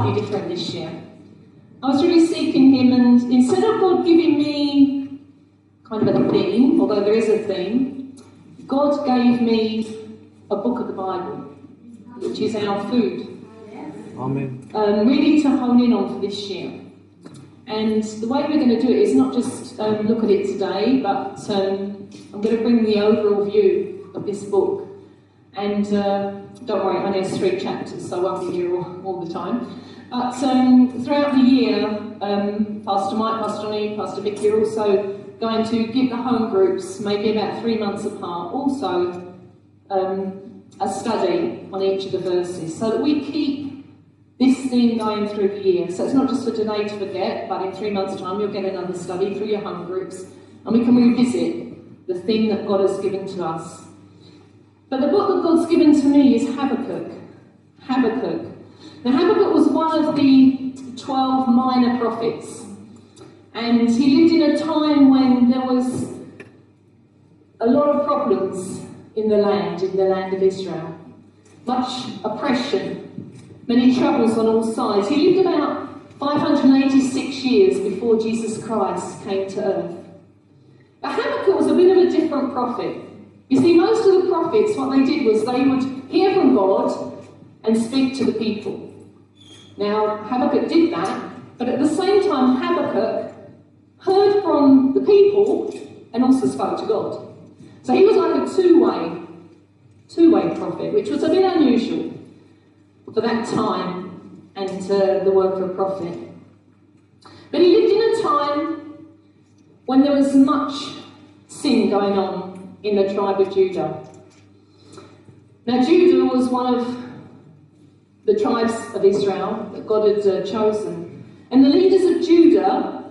slightly different this year. I was really seeking him, and instead of God giving me kind of a theme, although there is a theme, God gave me a book of the Bible, which is our food. Amen. Really to hone in on for this year. And the way we're going to do it is not just look at it today, but I'm going to bring the overall view of this book. And don't worry, it only has 3 chapters, so I won't be here all the time. But throughout the year, Pastor Mike, Pastor Johnny, Pastor Vicky are also going to give the home groups, maybe about 3 months apart, also a study on each of the verses, so that we keep this theme going through the year. So it's not just for today to forget, but in 3 months' time you'll get another study through your home groups, and we can revisit the theme that God has given to us. But the book that God's given to me is Habakkuk. Habakkuk. Now Habakkuk was one of the 12 minor prophets, and he lived in a time when there was a lot of problems in the land of Israel. Much oppression, many troubles on all sides. He lived about 586 years before Jesus Christ came to earth. But Habakkuk was a bit of a different prophet. You see, most of the prophets, what they did was they would hear from God and speak to the people. Now, Habakkuk did that, but at the same time, Habakkuk heard from the people and also spoke to God. So he was like a two-way prophet, which was a bit unusual for that time and the work of a prophet. But he lived in a time when there was much sin going on in the tribe of Judah. Now Judah was one of the tribes of Israel that God had chosen. And the leaders of Judah,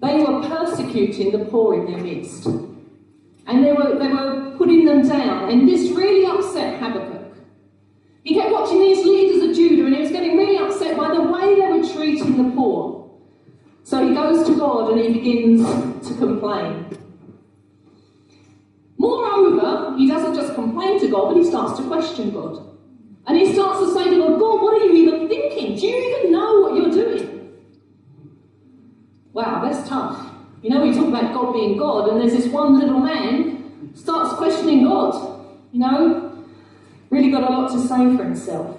they were persecuting the poor in their midst. And they were putting them down. And this really upset Habakkuk. He kept watching these leaders of Judah, and he was getting really upset by the way they were treating the poor. So he goes to God and he begins to complain. Moreover, he doesn't just complain to God, but he starts to question God. And he starts to say to God, God, what are you even thinking? Do you even know what you're doing? Wow, that's tough. You know, we talk about God being God, and there's this one little man starts questioning God. You know, really got a lot to say for himself.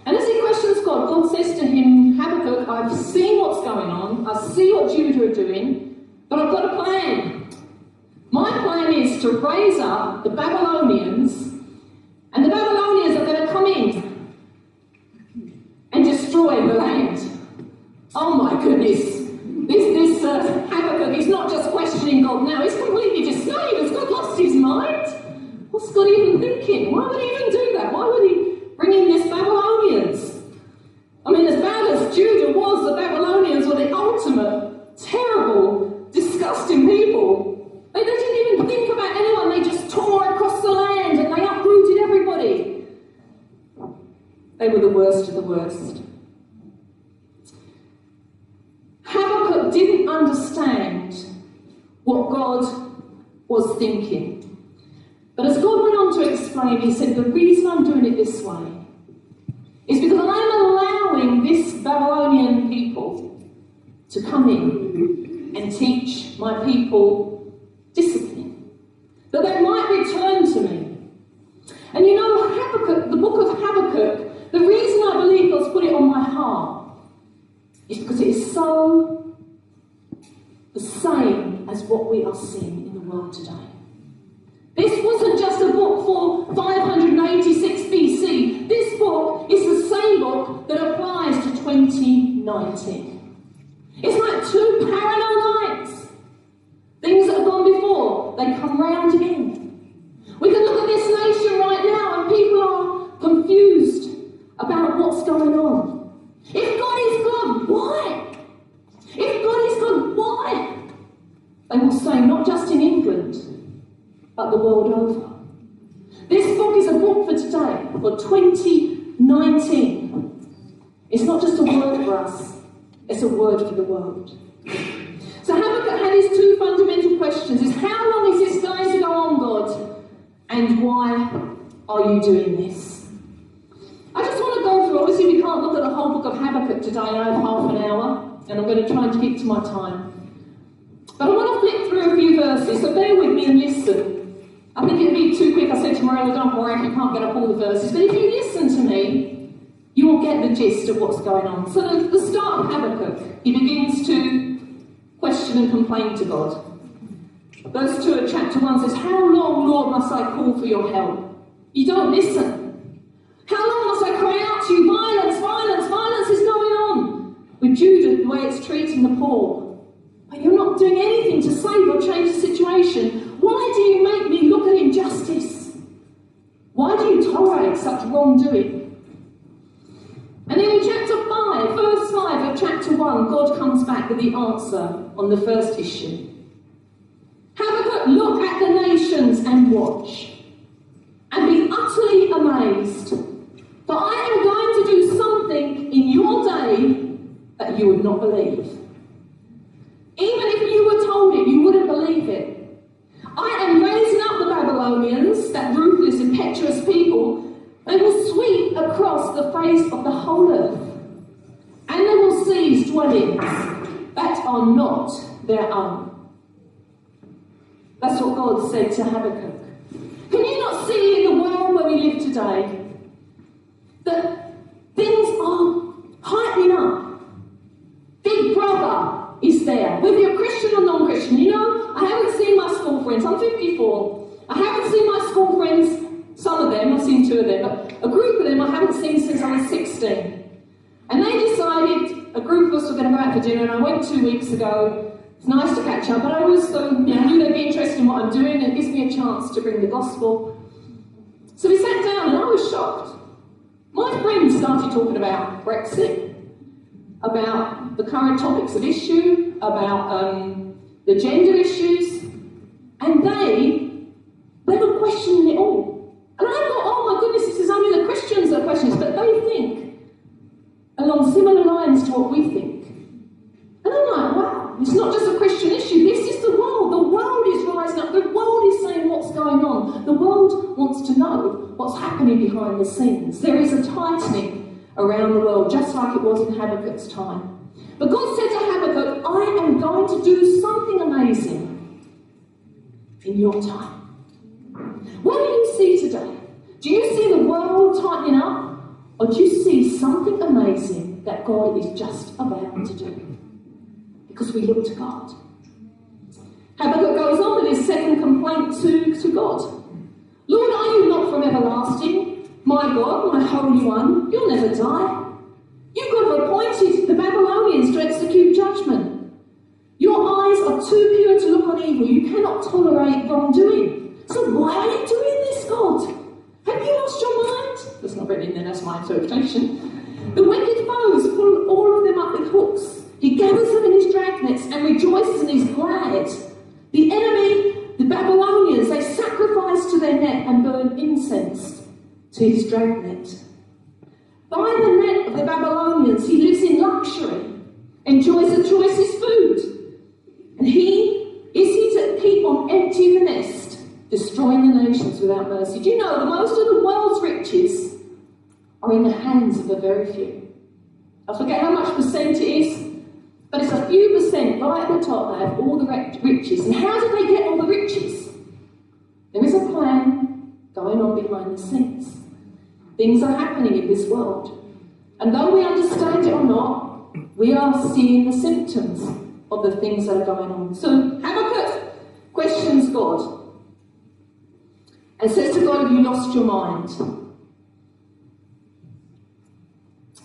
And as he questions God, God says to him, Habakkuk, I've seen what's going on, I see what Judah are doing, but I've got a plan. My plan is to raise up the Babylonians, and the Babylonians are going to come in and destroy the land. Oh my goodness. This Habakkuk is not just questioning God now, he's completely dismayed. Has God lost his mind? What's God even thinking? Why would he even do that? Why would he bring in this Babylonians? I mean, as bad as Judah was, the Babylonians were the ultimate, terrible, disgusting people. They didn't even think about anyone. They just tore across the land and they uprooted everybody. They were the worst of the worst. Habakkuk didn't understand what God was thinking. But as God went on to explain, he said, the reason I'm doing it this way is because I'm allowing this Babylonian people to come in and teach my people discipline, that they might return to me. And you know, Habakkuk, the book of Habakkuk, the reason I believe God's put it on my heart is because it is so the same as what we are seeing in the world today. This wasn't just a book for 586 BC. This book is the same book that applies to 2019. It's like two parallel lines. Things that have gone before, they come round again. We can look at this nation right now and people are confused about what's going on. If God is God, why? If God is God, why? They will say, not just in England, but the world over. This book is a book for today, for 2019. It's not just a word for us, it's a word for the world. So Habakkuk had his two fundamental questions. Is how long is this going to go on, God? And why are you doing this? I just want to go through, Obviously, we can't look at the whole book of Habakkuk today. I have half an hour, and I'm going to try and keep to my time. But I want to flip through a few verses, so bear with me and listen. I think it'd be too quick. I said to Morella, don't worry if you can't get up all the verses. But if you listen to me, you will get the gist of what's going on. So the start of Habakkuk, he begins to question and complain to God. Verse 2 of chapter 1 says, "How long, Lord, must I call for your help? You don't listen. How long must I cry out to you? Violence, violence, violence is going on." With Judah, the way it's treating the poor. But you're not doing anything to save or change the situation. Why do you make me look at injustice? Why do you tolerate such wrongdoing? And then in chapter 5, verse 5 of chapter 1, God comes back with the answer on the first issue. Habakkuk, look at the nations and watch, and be utterly amazed. For I am going to do something in your day that you would not believe. Even if you were told it, you wouldn't believe it. I am raising up the Babylonians, that ruthless, impetuous people. They will sweep across the face of the whole earth, and they will seize dwellings that are not their own. That's what God said to Habakkuk. Can you not see in the world where we live today that things are heightening up? Big Brother is there, whether you're Christian or non-Christian. You know, I haven't seen my school friends. I'm 54. I haven't seen my school friends, some of them, I've seen 2 of them, but a group of them I haven't seen since I was 16. And they decided, a group of us were going to go out for dinner, and I went 2 weeks ago. It's nice to catch up, but I also knew they'd be interested in what I'm doing, and it gives me a chance to bring the gospel. So we sat down, and I was shocked. My friends started talking about Brexit, about the current topics of issue, about the gender issues, and they were questioning it all. And I thought, oh my goodness, this is only the Christians that are questioning this, but they think along similar lines to what we think. And I'm like, wow, it's not just a Christian issue, this is the world. The world is rising up, the world is saying what's going on. The world wants to know what's happening behind the scenes. There is a tightening around the world, just like it was in Habakkuk's time. But God said to Habakkuk, I am going to do something amazing in your time. What do you see today? Do you see the world tightening up? Or do you see something amazing that God is just about to do? Because we look to God. Habakkuk goes on with his second complaint to God. Lord, are you not from everlasting? My God, my Holy One, you'll never die. You could have appointed the Babylonians to execute judgment. Your eyes are too pure to look on evil. You cannot tolerate wrongdoing. So why are you doing this, God? Have you lost your mind? That's not written in there, that's my interpretation. The wicked foes pull all of them up with hooks. He gathers them in his dragnets and rejoices and is glad. The enemy, the Babylonians, they sacrifice to their net and burn incense to his dragnet. By the net of the Babylonians, he lives in luxury, enjoys the choicest food. And is he to keep on emptying the nest, destroying the nations without mercy? Do you know that most of the world's riches are in the hands of a very few? I forget how much percent it is, but it's a few percent right at the top. They have all the riches. And how do they get all the riches? There is a plan going on behind the scenes. Things are happening in this world. And though we understand it or not, we are seeing the symptoms of the things that are going on. So Habakkuk questions God and says to God, have you lost your mind?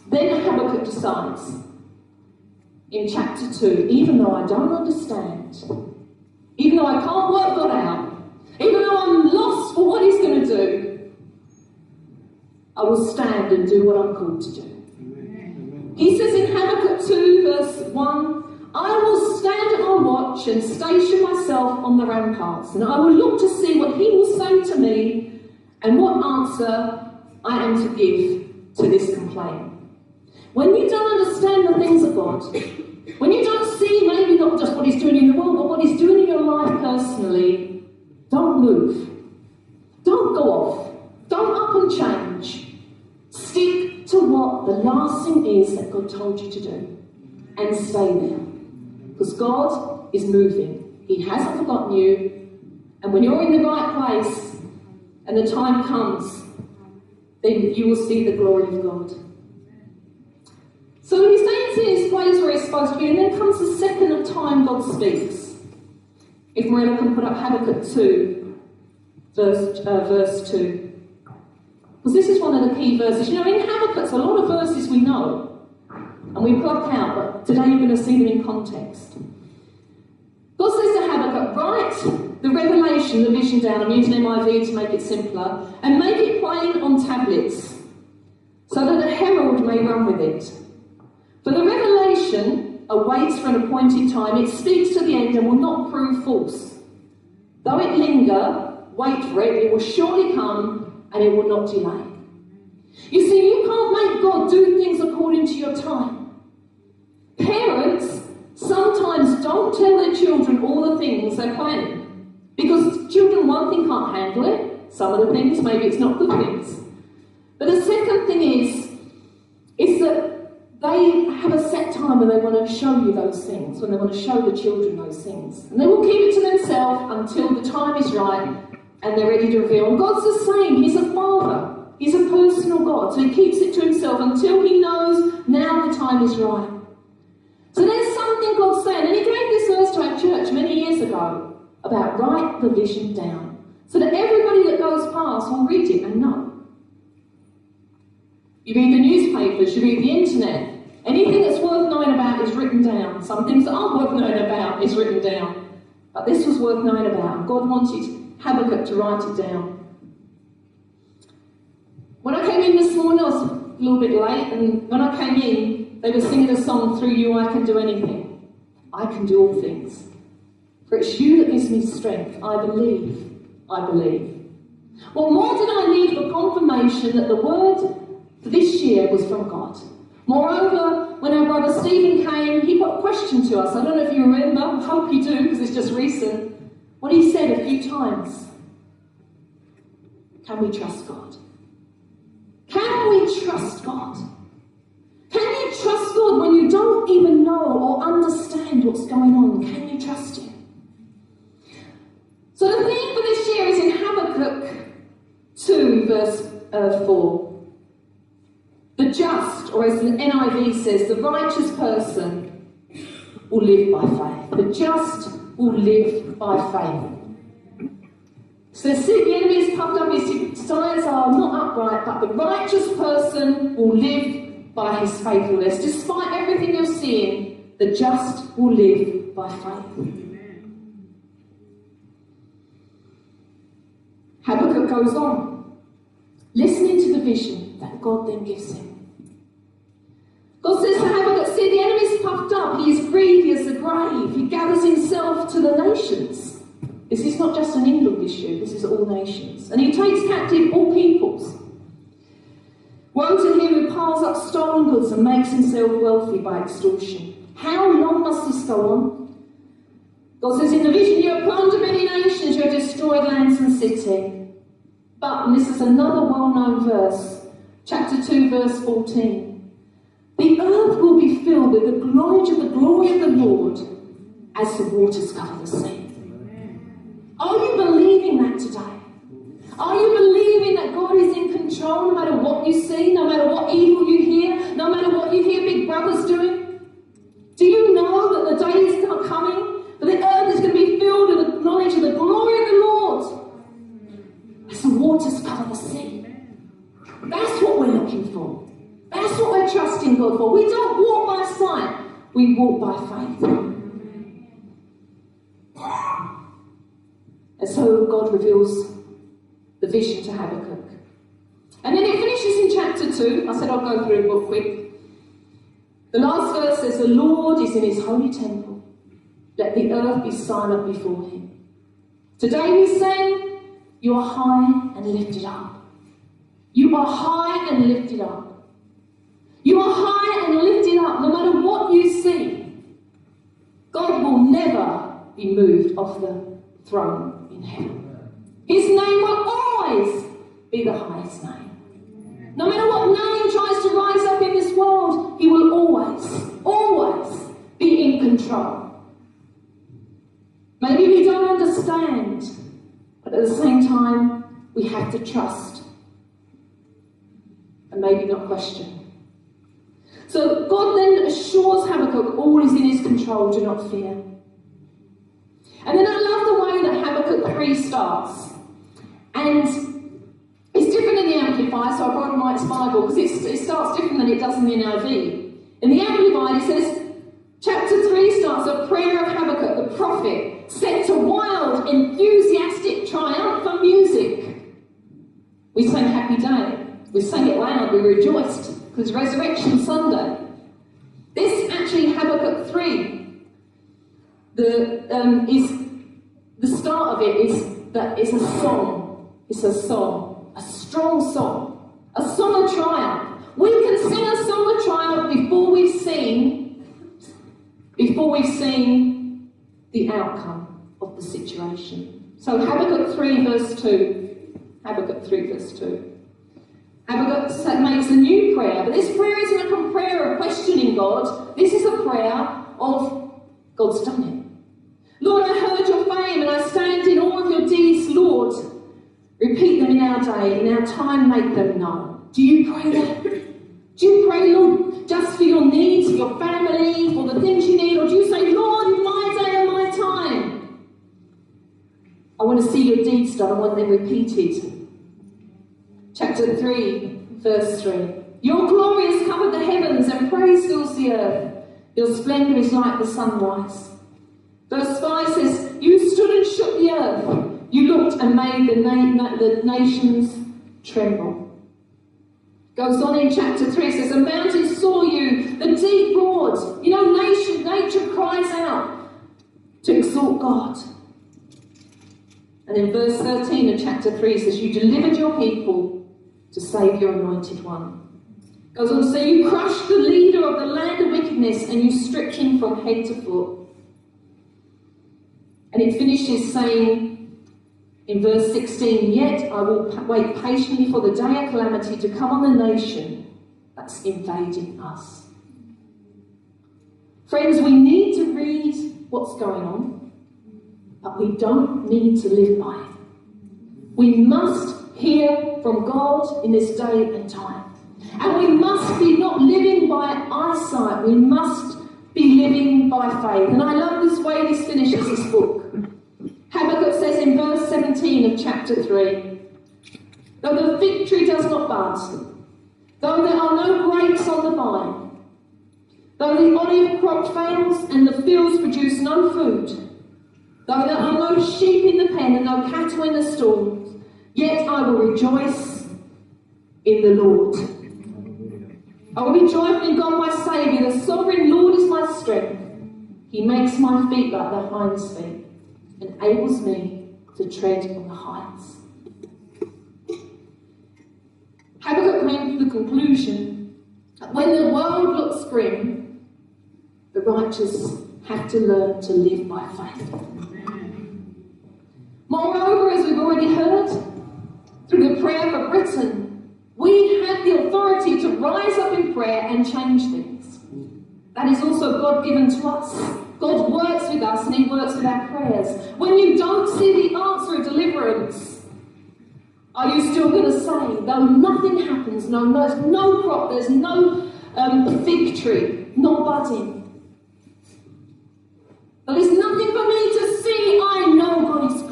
Then Habakkuk decides in chapter 2, even though I don't understand, even though I can't work God out, even though I'm lost for what he's going to do, I will stand and do what I'm called to do. Amen. He says in Habakkuk 2 verse 1, I will stand at my watch and station myself on the ramparts, and I will look to see what he will say to me and what answer I am to give to this complaint. When you don't understand the things of God, when you don't see maybe not just what he's doing in the world, but what he's doing in your life personally, don't move. Don't go off. Don't up and change. Stick to what the God told you to do. And stay there. Because God is moving. He hasn't forgotten you. And when you're in the right place and the time comes, then you will see the glory of God. So he stays in his place where he's supposed to be, and then comes the second time God speaks. If Morella can put up Habakkuk 2, verse 2. Because this is one of the key verses. You know, in Habakkuk, a lot of verses we know, and we pluck out, but today you're going to see them in context. God says to Habakkuk, write the revelation, the vision down. I'm using MIV to make it simpler. And make it plain on tablets, so that the herald may run with it. For the revelation awaits for an appointed time. It speaks to the end and will not prove false. Though it linger, wait for it. It will surely come and it will not delay. You see, you can't make God do things according to your time. Parents sometimes don't tell their children all the things they're planning. Because children, one thing, can't handle it. Some of the things, maybe it's not good things. But the second thing is that they have a set time when they want to show you those things, when they want to show the children those things. And they will keep it to themselves until the time is right and they're ready to reveal. And God's the same. He's a father. He's a personal God. So he keeps it to himself until he knows now the time is right. So there's something God's saying. And he gave this verse to our church many years ago about write the vision down, so that everybody that goes past will read it and know. You read the newspapers, you read the internet. Anything that's worth knowing about is written down. Some things that aren't worth knowing about is written down. But this was worth knowing about. God wanted Habakkuk to write it down. When I came in this morning, I was a little bit late, and when I came in, they were singing a song, Through You I Can Do Anything. I can do all things. For it's you that gives me strength. I believe. I believe. Well, more did I need for confirmation that the word for this year was from God. Moreover, when our brother Stephen came, he put a question to us. I don't know if you remember. I hope you do, because it's just recent. What he said a few times. Can we trust God? Can we trust God? Can you trust God when you don't even know or understand what's going on? Can you trust Him? So the theme for this year is in Habakkuk 2, verse 4. The just, or as the NIV says, the righteous person will live by faith. The just will live by faith. So see, the enemy is puffed up, his desires are not upright, but the righteous person will live by his faithfulness. Despite everything you're seeing, the just will live by faith. Habakkuk goes on, listening to the vision that God then gives him. God says to Habakkuk, see, the enemy's puffed up, he is greedy as the grave, he gathers himself to the nations. This is not just an England issue, this is all nations. And he takes captive all peoples. Woe to him who piles up stolen goods and makes himself wealthy by extortion. How long must this go on? God says, in the vision, you have plundered many nations, you have destroyed lands and cities. But, and this is another well-known verse, chapter 2, verse 14. The earth will be filled with the knowledge of the glory of the Lord as the waters cover the sea. Are you believing that today? Are you believing that God is in control no matter what you see, no matter what evil you hear, no matter what you hear Big Brother's doing? Do you know that the day is coming? But the earth is going to be filled with the knowledge of the glory of the Lord as the waters cover the sea. That's what we're looking for. That's what we're trusting God for. We don't walk by sight, we walk by faith. And so God reveals the vision to Habakkuk. And then it finishes in chapter 2. I said I'll go through the book quick. The last verse says, the Lord is in his holy temple. Let the earth be silent before him. Today we sang, you are high and lifted up. You are high and lifted up. You are high and lifted up no matter what you see. God will never be moved off the throne in heaven. His name will always be the highest name. No matter what name tries to rise up in this world, he will always be in control. Maybe we don't understand, but at the same time, we have to trust and maybe not question. So God then assures Habakkuk all is in his control, do not fear. And then I love the way that Habakkuk 3 starts. And it's different in the Amplified, so I brought my Bible because it starts different than it does in the NIV. In the Amplified, it says, chapter 3 starts a prayer of Habakkuk, the prophet, set to wild, enthusiastic, triumphant music. We sang Happy Day. We sang it loud. We rejoiced because Resurrection Sunday. This actually Habakkuk 3. The start of it is that it's a song. It's a song, a strong song, a song of triumph. We can sing a song of triumph before we've seen the outcome of the situation. So Habakkuk 3 verse 2. Habakkuk 3 verse 2. Habakkuk makes a new prayer, but this prayer isn't a prayer of questioning God. This is a prayer of God's done it. Lord, I heard your fame and I stand in awe of your deeds, Lord. Repeat them in our day, in our time make them known. Do you pray that? Do you pray, Lord, just for your needs, for your family, for the things you need? Or do you say, Lord, in my day and my time, I want to see your deeds done, I want them repeated. Chapter 3, verse 3. Your glory has covered the heavens and praise fills the earth. Your splendour is like the sunrise. Verse 5 says, you stood and shook the earth. You looked and made the nations tremble. Goes on in chapter 3, it says, the mountains saw you, the deep roared. You know, nature cries out to exalt God. And in verse 13 of chapter 3 it says, you delivered your people to save your anointed one. Goes on to say, you crushed the leader of the land of wickedness and you stripped him from head to foot. And it finishes saying in verse 16, yet I will wait patiently for the day of calamity to come on the nation that's invading us. Friends, we need to read what's going on, but we don't need to live by it. We must hear from God in this day and time. And we must be not living by eyesight, we must be living by faith. And I love this way this finishes this book. Habakkuk says in verse 17 of chapter 3, though the fig tree does not bud, though there are no grapes on the vine, though the olive crop fails and the fields produce no food, though there are no sheep in the pen and no cattle in the stalls, yet I will rejoice in the Lord. I will be joyful in God my Saviour. The sovereign Lord is my strength. He makes my feet like the hind's feet, enables me to tread on the heights. Habakkuk came to the conclusion that when the world looks grim, the righteous have to learn to live by faith. Moreover, as we've already heard, through the prayer for Britain, we have the authority to rise up in prayer and change things. That is also God-given to us. God works with us and he works with our prayers. When you don't see the answer of deliverance, are you still going to say, though nothing happens, no crop, there's no fig tree, no budding, but there's nothing for me to see, I know God is good.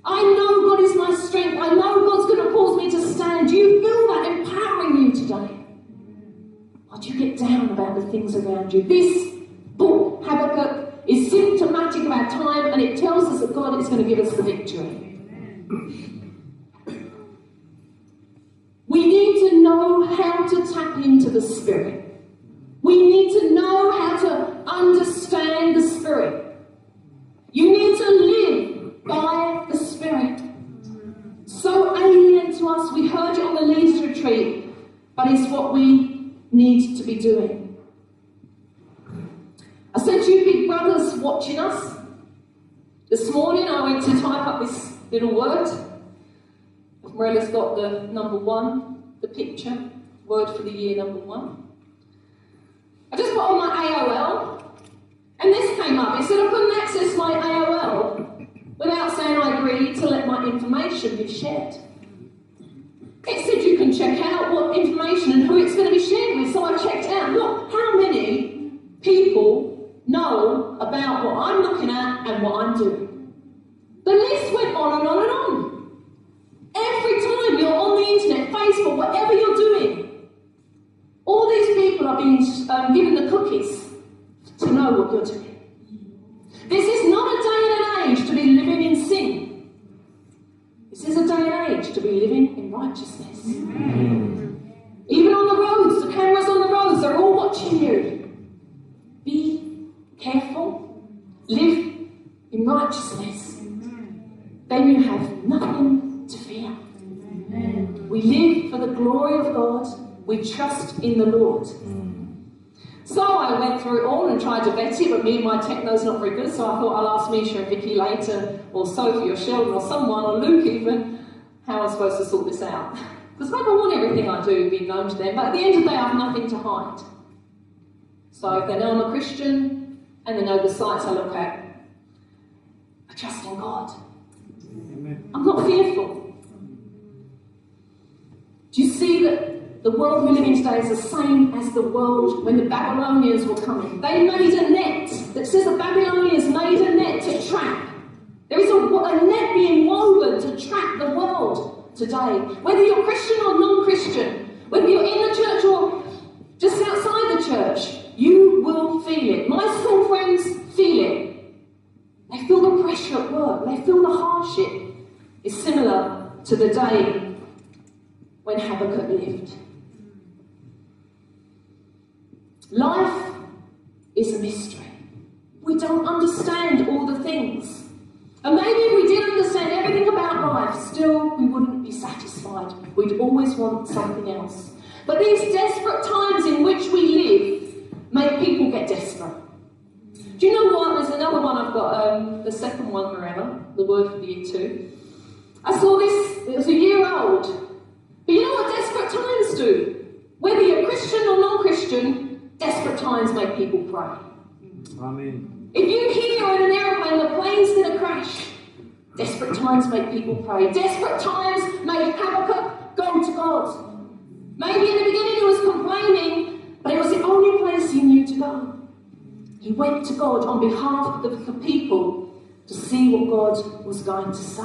I know God is my strength. I know God's going to cause me to stand. Do you feel that empowering you today? Or do you get down about the things around you? This book, Habakkuk, is symptomatic of our time, and it tells us that God is going to give us the victory. We need to know how to tap into the Spirit. We need to know how to understand the Spirit. You need to live by the Spirit. So alien to us, we heard it on the Leaders Retreat, but it's what we need to be doing. I said to you big brothers watching us, this morning I went to type up this little word. Morella's got the number 1. the picture, word for the year number 1. I just put on my AOL, and this came up. It said I couldn't access my AOL without saying I agreed to let my information be shared. It said you can check out what information and who it's going to be shared with, so I checked out. Look, how many people know about what I'm looking at and what I'm doing? The list went on and on and on. Every time you're on the internet, Facebook, whatever you're doing, all these people are being given the cookies to know what you're doing. This is not a day and an age to be living in sin. This is a day and age to be living in righteousness. Even on the roads, the cameras on the roads, they're all watching you. Be careful. Live in righteousness. Then you have nothing to fear. We live for the glory of God. We trust in the Lord. So I went through it all and tried to vet it, but me and my techno's not very good, so I thought I'll ask Misha and Vicky later, or Sophie or Sheldon or someone, or Luke even, how I'm supposed to sort this out. Because maybe I want everything I do be known to them, but at the end of the day I have nothing to hide. So if they know I'm a Christian, and they know the sites I look at, I trust in God. Amen. I'm not fearful. Do you see that the world we live in today is the same as the world when the Babylonians were coming? They made a net that says the Babylonians made a net to trap. There is a net being woven to trap the world today. Whether you're Christian or non-Christian, whether you're in the church or just outside the church, you will feel it. My school friends feel it. They feel the pressure at work. They feel the hardship. It's similar to the day when Habakkuk lived. Life is a mystery. We don't understand all the things. And maybe if we did understand everything about life, still we wouldn't be satisfied. We'd always want something else. But these desperate times in which we live make people get desperate. Do you know what? There's another one I've got, the second one, Mirella, the word for the year 2. I saw this, it was a year old. But you know what desperate times do? Whether you're Christian or non-Christian, desperate times make people pray. Amen. If you hear in an aeroplane the plane's going to crash, desperate times make people pray. Desperate times make Habakkuk go to God. Maybe in the beginning he was complaining, but it was the only place he knew to go. He went to God on behalf of the people to see what God was going to say.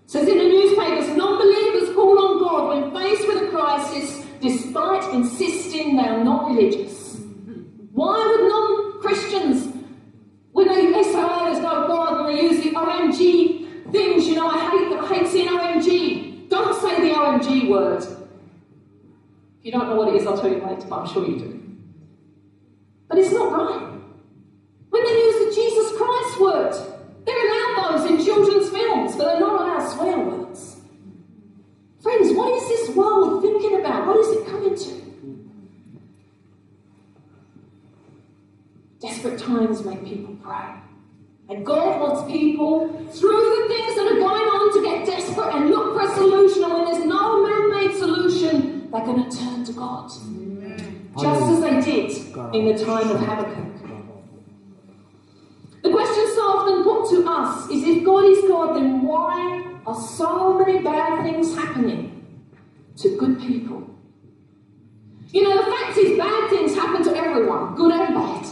It says in the newspapers, non-believers call on God when faced with a crisis, despite insisting they are not religious. Why would non-Christians, when they say, oh, there's no God, and they use the OMG things, you know, I hate seeing OMG. Don't say the OMG word. If you don't know what it is, I'll tell you later, but I'm sure you do. But it's not right. When they use the Jesus Christ word, they're allowed those in children's films, but they're not allowed swear words. Friends, what is this world thinking about? What is it coming to? Desperate times make people pray. And God wants people, through the things that are going on, to get desperate and look for a solution. And when there's no man-made solution, they're going to turn to God. Just as they did in the time of Habakkuk. The question so often put to us is, if God is God, then why are so many bad things happening to good people? You know, the fact is, bad things happen to everyone, good and bad.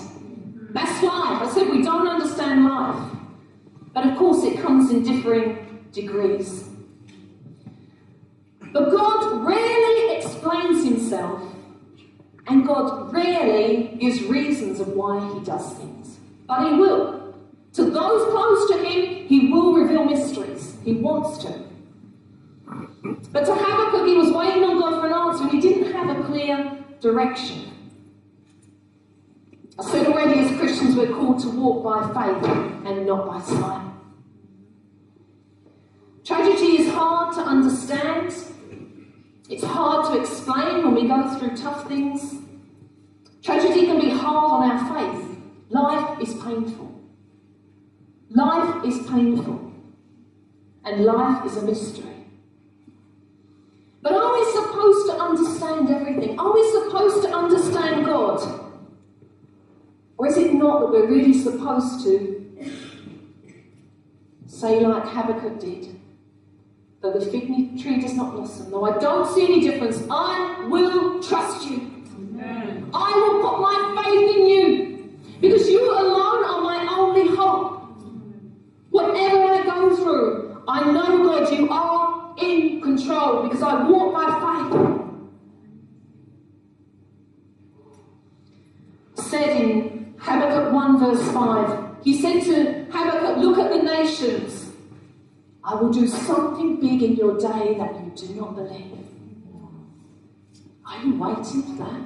That's life. I said we don't understand life. But of course it comes in differing degrees. But God rarely explains himself, and God rarely gives reasons of why he does things. But he will. To those close to him, he will reveal mysteries. He wants to. But to Habakkuk, he was waiting on God for an answer, and he didn't have a clear direction. I said already, as Christians, we're called to walk by faith and not by sight. Tragedy is hard to understand. It's hard to explain when we go through tough things. Tragedy can be hard on our faith. Life is painful. Life is painful. And life is a mystery. But are we supposed to understand everything? Are we supposed to understand God? Or is it not that we're really supposed to say like Habakkuk did, though the fig tree does not blossom, though I don't see any difference, I will trust you. Amen. I will put my faith in you, because you alone are my only hope. Whatever I go through, I know, God, you are in control, because I walk by faith. Said in Habakkuk 1 verse 5, he said to Habakkuk, look at the nations. I will do something big in your day that you do not believe. Are you waiting for that?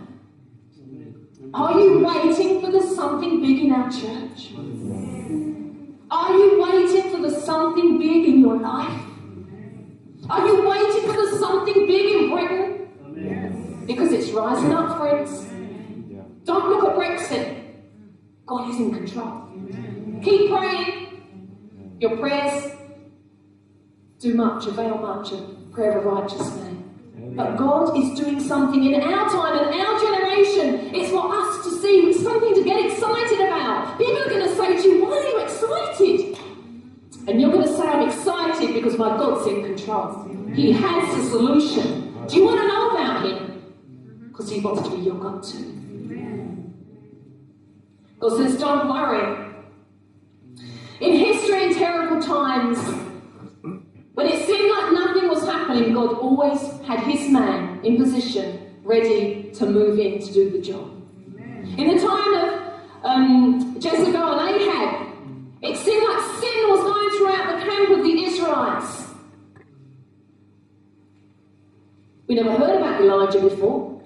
Are you waiting for the something big in our church? Are you waiting for the something big in your life? Are you waiting for the something big in Britain? Because it's rising up, friends. Don't look at Brexit. God is in control. Keep praying. Your prayers do much, avail much, a prayer of a righteous man. But God is doing something in our time and our generation. It's for us to see. It's something to get excited about. People are going to say to you, why are you excited? And you're going to say, I'm excited because my God's in control. He has the solution. Do you want to know about him? Because he wants to be your God too. God says, don't worry. In history in terrible times, when it seemed like nothing was happening, God always had his man in position, ready to move in to do the job. In the time of Jezebel and Ahab, it seemed like sin was going throughout the camp of the Israelites. We never heard about Elijah before,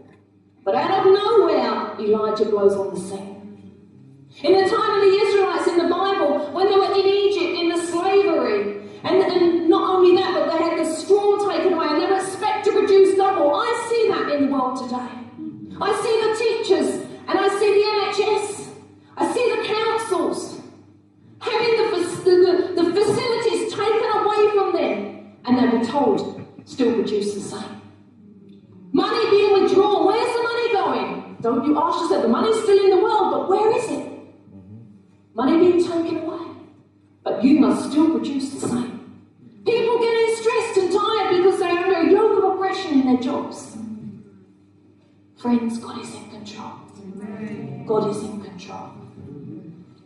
but out of nowhere, Elijah blows on the scene. In the time of the Israelites in the Bible, when they were in Egypt, in the slavery, and not only that, but they had the straw taken away and they were expected to produce double. I see that in the world today. I see the teachers and I see the NHS. I see the councils having the facilities taken away from them, and they were told, still produce the same. Money being withdrawn. Where's the money going? Don't you ask yourself, the money's still in the world, but where is it? Money being taken away. But you must still produce the same. People getting stressed and tired because they're under a yoke of oppression in their jobs. Friends, God is in control. God is in control.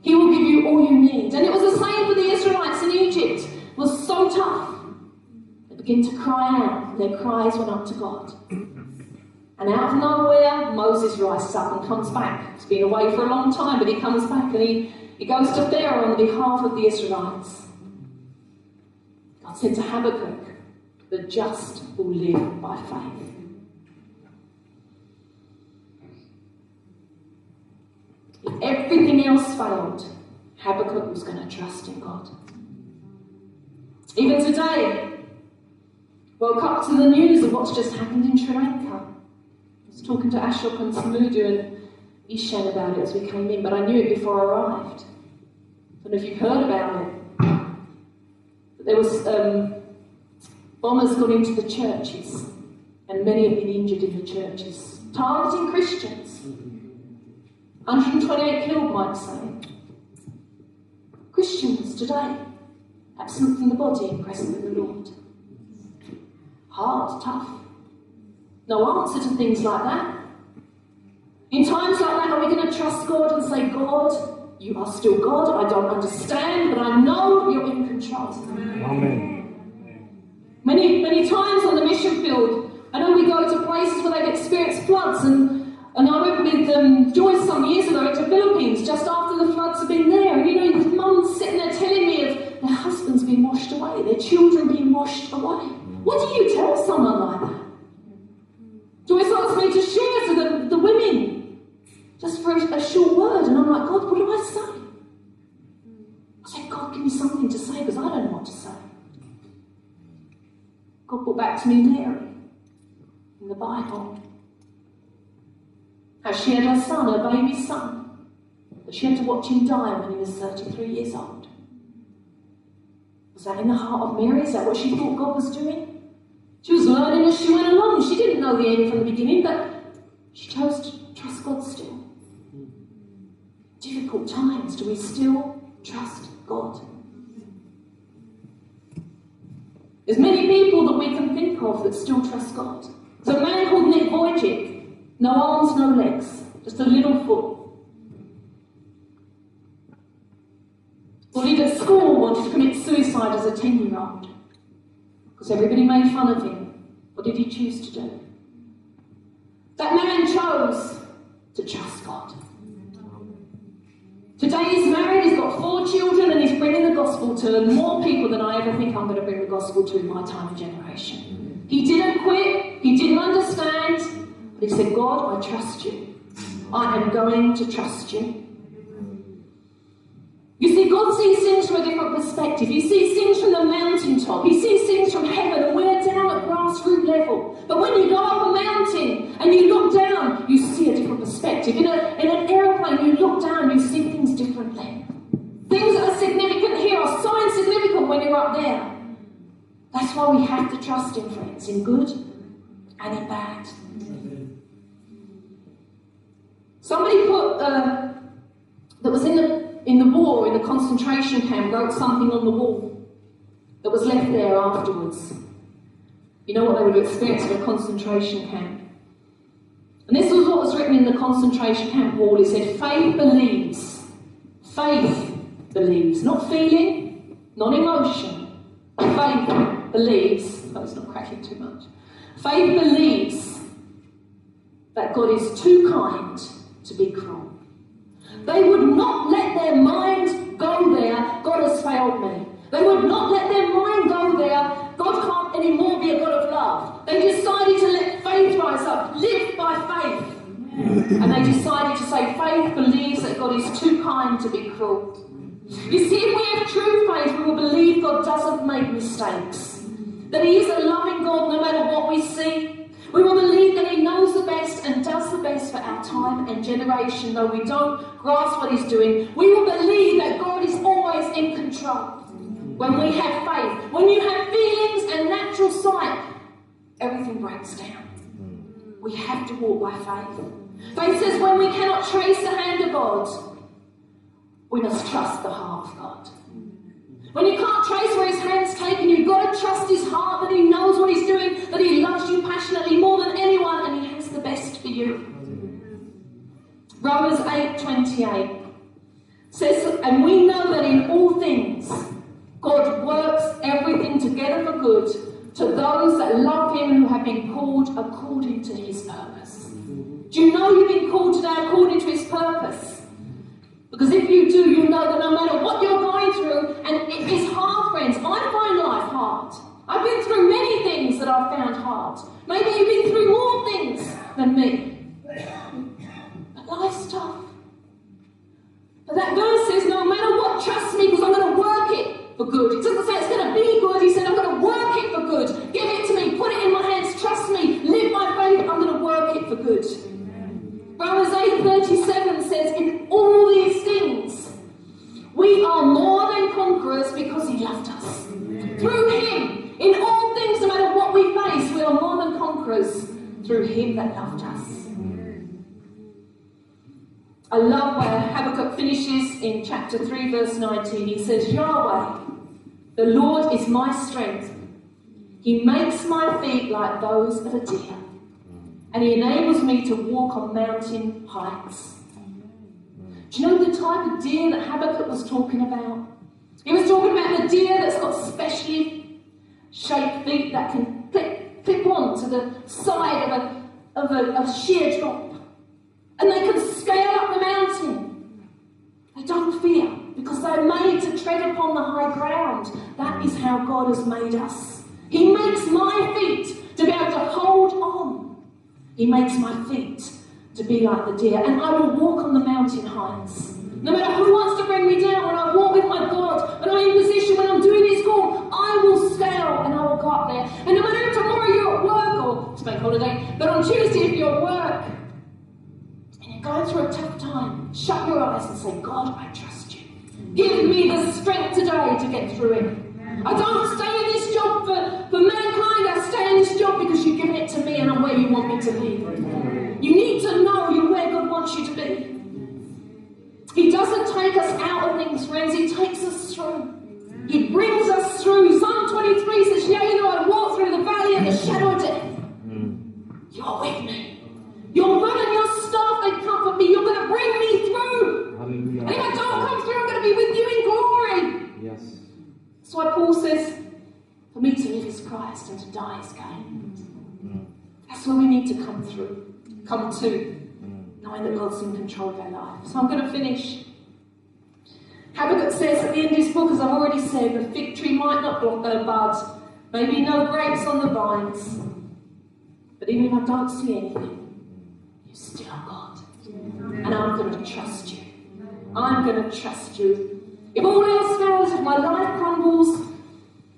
He will give you all you need. And it was the same for the Israelites in Egypt. It was so tough. They began to cry out. Their cries went up to God. And out of nowhere, Moses rises up and comes back. He's been away for a long time, but he comes back and he goes to Pharaoh on behalf of the Israelites. God said to Habakkuk, the just will live by faith. If everything else failed, Habakkuk was going to trust in God. Even today, woke up to the news of what's just happened in Sri Lanka. I was talking to Ashok and Samudu and Ishan about it as we came in, but I knew it before I arrived. I don't know if you've heard about it. But there was bombers got into the churches, and many have been injured in the churches, targeting Christians. 128 killed, might say. Christians today, absent from the body, present with the Lord. Hard, tough. No answer to things like that. In times like that, are we going to trust God and say, God, you are still God, I don't understand, but I know you're in control. Amen. Many times on the mission field, I know we go to places where they've experienced floods, and I went with Joyce some years ago into the Philippines, just after the floods have been there, and there's mums sitting there telling me of their husbands being washed away, their children being washed away. What do you tell someone like that? Joyce asked me to share to the women, just for a short word, and I'm like, God, what do I say? I said, God, give me something to say, because I don't know what to say. God brought back to me Mary, in the Bible. How she had her son, her baby son, but she had to watch him die when he was 33 years old. Was that in the heart of Mary? Is that what she thought God was doing? She was learning as she went along. She didn't know the end from the beginning, but she chose to trust God still. Difficult times, do we still trust God? There's many people that we can think of that still trust God. There's a man called Nick Vujicic, no arms, no legs, just a little foot. Bullied at school, wanted to commit suicide as a 10-year-old. Because everybody made fun of him. What did he choose to do? That man chose to trust God. Today he's married, he's got 4 children, and he's bringing the gospel to more people than I ever think I'm going to bring the gospel to in my time and generation. He didn't quit, he didn't understand, but he said, God, I trust you. I am going to trust you. You see, God sees things from a different perspective. He sees things from the mountaintop. He sees things from heaven, and we're down at grassroots level. But when you go up a mountain and you look down, you see a different perspective. In an aeroplane, you look down, you see things differently. Things that are significant here are so insignificant when you're up there. That's why we have to trust Him, friends, in good and in bad. Somebody put that was in the war, in the concentration camp, wrote something on the wall that was left there afterwards. You know what they would have experienced in a concentration camp. And this was what was written in the concentration camp wall. It said, faith believes. Faith believes. Not feeling, not emotion. Faith believes. Oh, it's not cracking too much. Faith believes that God is too kind to be cruel. They would not let their mind go there, God has failed me. They would not let their mind go there, God can't anymore be a God of love. They decided to let faith rise up, live by faith. And they decided to say, faith believes that God is too kind to be cruel. You see, if we have true faith, we will believe God doesn't make mistakes. That He is a loving God no matter what we see. We will believe that He knows the best and does the best for our time and generation, though we don't grasp what He's doing. We will believe that God is always in control. When we have faith, when you have feelings and natural sight, everything breaks down. We have to walk by faith. Faith says when we cannot trace the hand of God, we must trust the heart of God. When you can't trace where His hand's taken you, you've got to trust His heart, that He knows what He's doing, that He loves you passionately more than anyone, and He has the best for you. Romans 8:28 says, and we know that in all things, God works everything together for good to those that love Him, who have been called according to His purpose. Do you know you've been called today according to His purpose? Because if you do, you know that no matter what you're going through, and it is hard, friends. I find life hard. I've been through many things that I've found hard. Maybe you've been through more things than me. But life's tough. But that verse says, no matter what, trust me, because I'm going to work it for good. It doesn't say it's going to be good. He said, I'm going to work it for good. Give it to me. Put it in my hands. Trust me. Live by faith. I'm going to work it for good. Romans 8:37 says, in all these things, we are more than conquerors because He loved us. Through Him, in all things, no matter what we face, we are more than conquerors through Him that loved us. I love where Habakkuk finishes in chapter 3, verse 19. He says, Yahweh, the Lord is my strength. He makes my feet like those of a deer, and He enables me to walk on mountain heights. Do you know the type of deer that Habakkuk was talking about? He was talking about the deer that's got specially shaped feet that can clip on to the side of a sheer drop. And they can scale up the mountain. They don't fear because they're made to tread upon the high ground. That is how God has made us. He makes my feet to be able to hold on. He makes my feet to be like the deer, and I will walk on the mountain heights. No matter who wants to bring me down, when I walk with my God, when I'm in position, when I'm doing His call, I will scale and I will go up there. And no matter if tomorrow you're at work, or it's bank holiday, but on Tuesday if you're at work, and you're going through a tough time, shut your eyes and say, God, I trust you. Give me the strength today to get through it. I don't stay in this job for mankind, I stay in this to be. You need to know you're where God wants you to be. He doesn't take us out of things, friends. He takes us through. He brings us through. Psalm 23 says, yea, though I walk through the valley of the shadow of death, you're with me. Your rod and your staff, they comfort me. You're going to bring me through. Hallelujah. And if I don't come through, I'm going to be with you in glory. Yes. That's why Paul says, for me to live is Christ and to die is gain. That's where we need to come to, knowing that God's in control of our life. So I'm going to finish. Habakkuk says at the end of his book, as I've already said, the fig tree might not bud, maybe no grapes on the vines, but even if I don't see anything, you're still God. And I'm going to trust you. I'm going to trust you. If all else fails, if my life crumbles,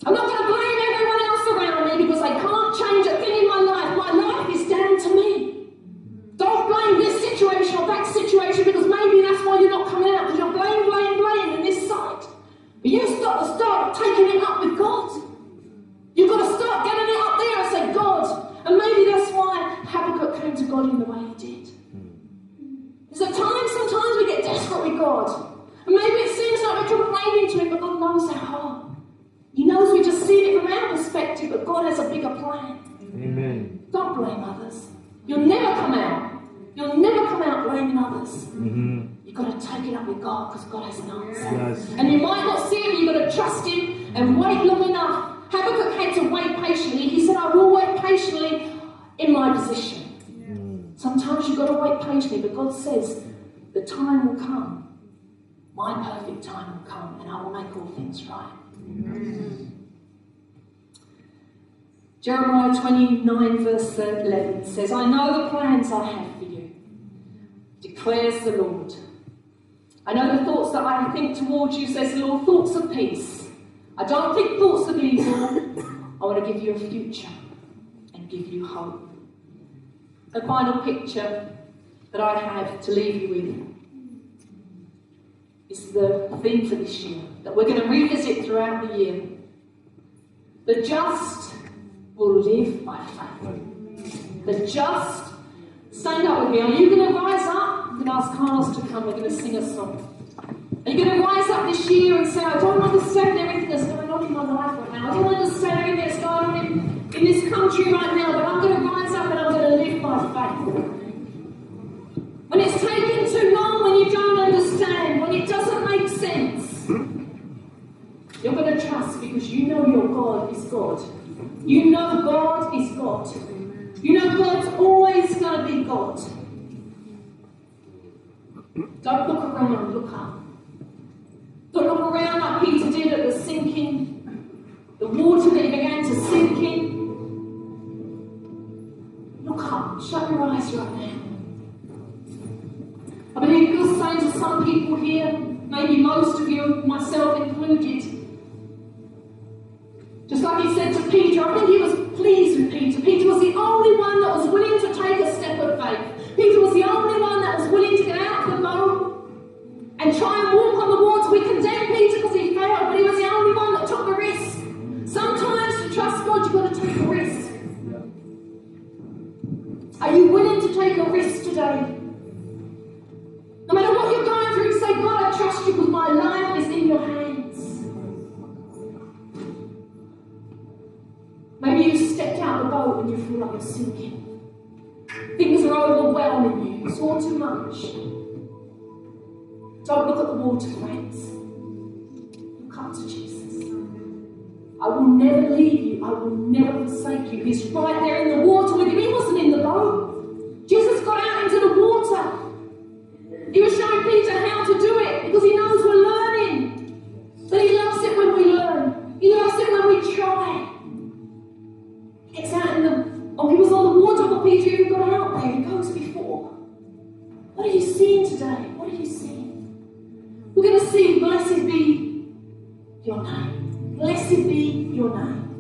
I'm not going to blame everyone else around me because I can't change a thing in my life. My life is down to me. Don't blame this situation or that situation because maybe that's why you're not coming out, because you're blame in this side. But you've got to start taking it up with God. You've got to start getting it up there and say, God. And maybe that's why Habakkuk came to God in the way he did. There's a time sometimes we get desperate with God. And maybe it seems like we're complaining to him, but God knows our heart. He knows we just see it from our perspective, but God has a bigger plan. Amen. Don't blame others. You'll never come out. You'll never come out blaming others. You've got to take it up with God because God has an answer. Yes. And you might not see him, you've got to trust him and wait long enough. Habakkuk had to wait patiently. He said, I will wait patiently in my position. Sometimes you've got to wait patiently, but God says, the time will come. My perfect time will come, and I will make all things right. Jeremiah 29 verse 11 says, I know the plans I have for you, declares the Lord. I know the thoughts that I think towards you, says the Lord, thoughts of peace. I don't think thoughts of evil. I want to give you a future and give you hope. The final picture that I have to leave you with is the theme for this year that we're going to revisit throughout the year. The just will live by faith. The just, stand up with me. Are you going to rise up? I'm going to ask Carlos to come. We're going to sing a song. Are you going to rise up this year and say, I don't understand everything that's going on in my life right now. I don't understand everything that's going on in this country right now, but I'm going to rise up and I'm going to live by faith. When it's taking too long, when you don't understand, when it doesn't make sense, you're going to trust because you know your God is God. You know God is God. You know God's always going to be God. Don't look around, look up. Don't look around like Peter did at the sinking, the water that he began to sink in. Look up, shut your eyes right now. I believe God's saying to some people here, maybe most of you, myself included, just like he said to Peter, I think he was pleased with Peter. Peter was the only one that was willing to take a step of faith. Peter was the only one that was willing to get out of the boat and try and walk on the water. We condemn Peter because he failed, but he was the only one that took the risk. Sometimes to trust God, you've got to take a risk. Are you willing to take a risk today? No matter what you're going through, say, God, I trust you because my life is in your hands. Maybe you stepped out of the boat and you feel like you're sinking. Things are overwhelming you. It's all too much. Don't look at the water, friends. Look up to Jesus. I will never leave you. I will never forsake you. He's right there in the water with him. He wasn't in the boat. Jesus got out into the water. He was showing Peter how to do it because he knows we're learning. But he loves it when we learn. He loves it when we try. He gets out in the... Oh, he was on the water for Peter even got out there. He goes before. What are you seeing today? What are you seeing? We're going to sing, blessed be your name. Blessed be your name.